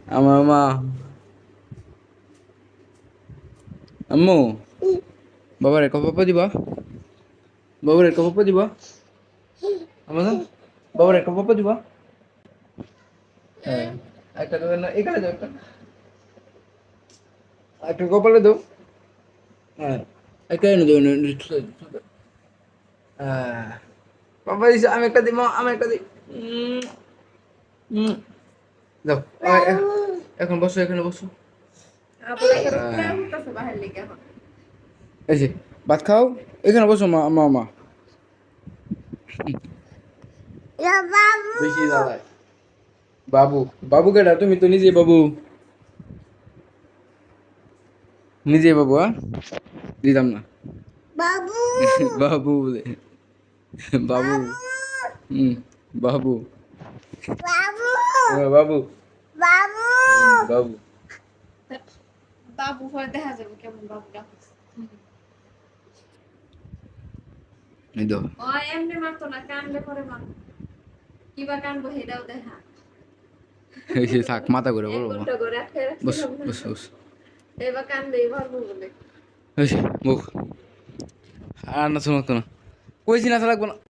আমার মা আম্মু বাবার একটা পাপা দিবা বাবার একটা পাপা দিবা আমার বাবার একটা পাপা দিবা হ্যাঁ একটা দেবে না এখানে দাও একটা একটা কপালে দাও হ্যাঁ এখানে দাও হ্যাঁ পাপা দিছে আমি একটা দিব আমি একটা দিই দাও এখন বসো এখানে বসো এই যে ভাত খাও এখানে বসো মা মা মা বেশি দাঁড়ায় বাবু বাবু কেডা তুমি তো নিজে বাবু নিজে বাবু হ্যাঁ দিতাম না বাবু বাবু বলে বাবু বাবু বাবু বাবু বাবু বাবু পরে দেখা যাবে কেমন বাবুটা এই দাও ও এমনি মারতো না কানলে পরে মার কিবা কানবো হেটাও দেখা এই যে থাক মাথা করে বলো ঘন্টা করে রাখতে বস বস বস এবার কানলেই পারবো বলে এই যে মুখ আর না শোনো তো না কইছি না লাগবো না